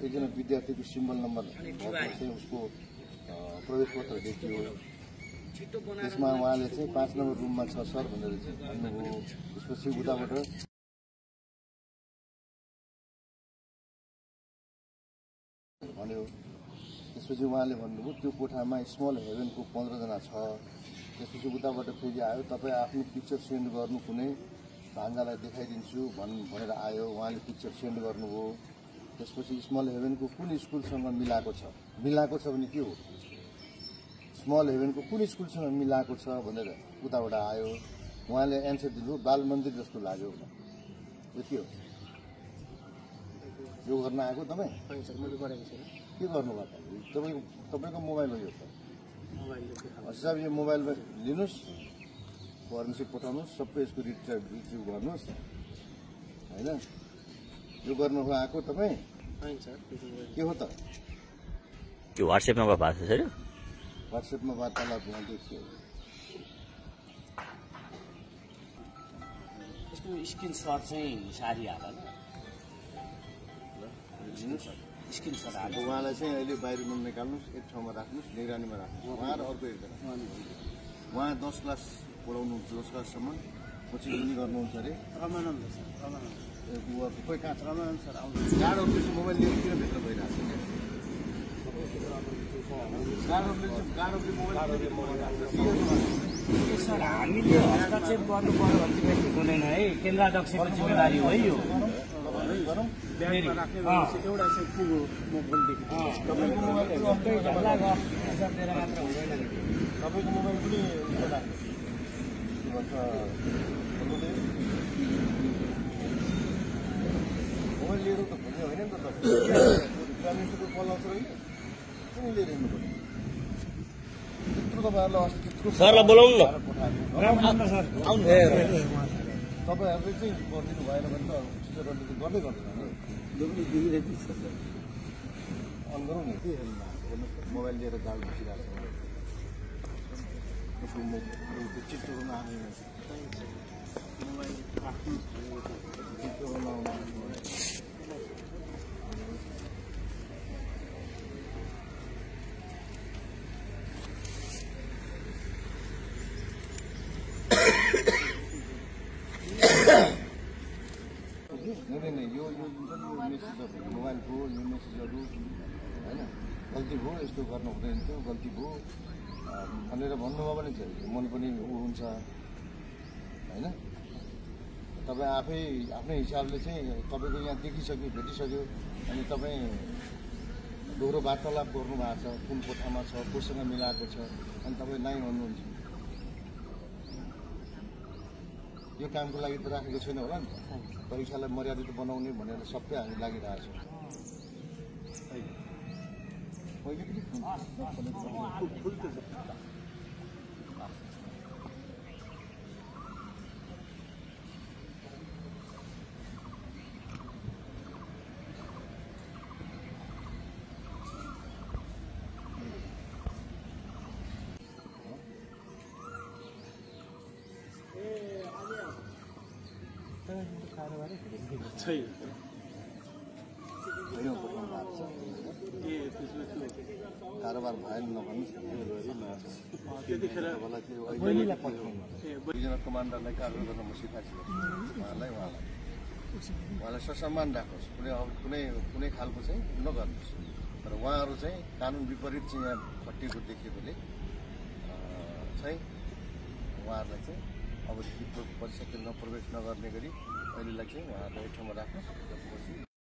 एकजना विद्यार्थीको symbol number चाहिँ उसको प्रवेश पत्र देखियो। त्यसमा उहाँले चाहिँ 5 नम्बर रुममा छ सर भनेर चाहिँ भन्नुभयो। त्यसपछि उताबाट भन्यो। त्यसपछि उहाँले भन्नुभयो त्यो कोठामा स्मल हेभेनको 15 जना छ। त्यसपछि उताबाट फेरि आयो, तपाईँ आफ्नो पिक्चर सेन्ड गर्नु, कुनै भान्जालाई देखाइदिन्छु भनेर आयो। उहाँले पिक्चर सेन्ड गर्नुभयो। त्यसपछि स्मल हेभेनको कुन स्कुलसँग मिलाएको छ भने के हो, स्मल हेभेनको कुन स्कुलसँग मिलाएको छ भनेर उताबाट आयो। उहाँले एन्सर दिनुभयो बाल मन्दिर जस्तो लाग्यो। यो के हो, यो गर्न आएको तपाईँ के गर्नुभयो? तपाईँको मोबाइल हो यो त। साहब यो मोबाइलमा लिनुहोस्, फरेन्सिक पठाउनुहोस्, सबै यसको रिट्रिभ गर्नुहोस् होइन। यो गर्नु आएको तपाईँ के हो त? त्यो व्हाट्सएपमा भएको छ सर, व्हाट्सएपमा वार्तालाप देखियो। यसको स्क्रिनसट चाहिँ सारी हाल स्क्रिनसट हाल्नु। उहाँलाई चाहिँ अहिले बाहिर निकाल्नुहोस्, एक ठाउँमा राख्नुहोस्, निगरानीमा राख्नुहोस्। उहाँ र अर्को एकजना, उहाँ 10 क्लास पढाउनु, 10 क्लाससम्म कोचिङ पनि गर्नुहुन्छ अरे। रमानन्द सर, कोही कहाँ छ? रमानन्द सर आउनु। गार्डहरूले चाहिँ मोबाइल लिएर किन भित्र भइरहेको छ? सर हामीले हस्तक्षेप गर्नु पर्यो भने चाहिँ ठिक हुँदैन है। केन्द्राध्यक्षको जिम्मेवारी हो यो। एउटा चाहिँ पुगो मोबाइलदेखि तपाईँको मोबाइल मात्र हुँदैन। तपाईँको मोबाइल पनि मोबाइल लिएर त भन्ने होइन नि त। ग्रामीण स्कुल पढाउँछ होइन, कुन लिएर हिँड्नु पर्यो? त्यत्रो तपाईँहरूलाई अस्ति त्यत्रो सरलाई बोलाउनु न। तपाईँहरूले चाहिँ गरिदिनु भएन भने त टिचरहरूले चाहिँ गर्दै गर्दैन। अन गरौँ नि, के हेर्नु मोबाइल लिएर जाल बसिरहेको छ। उसको चित्तुरमा आउने मोबाइल आफ्नो चित्तुरमा नहीं यो मेसेजहरू मोबाइलको यो मेसेजहरू होइन गल्ती भयो, यस्तो गर्नु हुँदैन थियो, गल्ती भयो भनेर भन्नुभयो भने चाहिँ मन पनि हुन्छ होइन। तपाईँ आफ्नै हिसाबले चाहिँ तपाईँको यहाँ देखिसक्यो, भेटिसक्यो, अनि तपाईँ दोहोरो वार्तालाप गर्नुभएको छ, कुन कोठामा छ, कोसँग मिलाएको छ, अनि तपाईँ नाइ भन्नुहुन्छ। यो कामको लागि त राखेको छैन होला नि त। परीक्षालाई मर्यादित बनाउने भनेर सबै हामी लागिरहेको छौँ। कारोबार भएन नभन्नुहोस्। त्यतिखेर दुईजना कमान्डरलाई कार्य गर्न म सिकाएको छु। उहाँलाई ससम्मान राख्नुहोस्, कुनै खालको चाहिँ नगर्नुहोस्। तर उहाँहरू चाहिँ कानुन विपरीत चाहिँ यहाँ खटिएको देखेकोले चाहिँ उहाँहरूलाई चाहिँ अबदेखि परीक्षा केन्द्रमा प्रवेश नगर्ने गरी अहिलेलाई चाहिँ उहाँहरूलाई एक ठाउँमा राख्नुहोस्।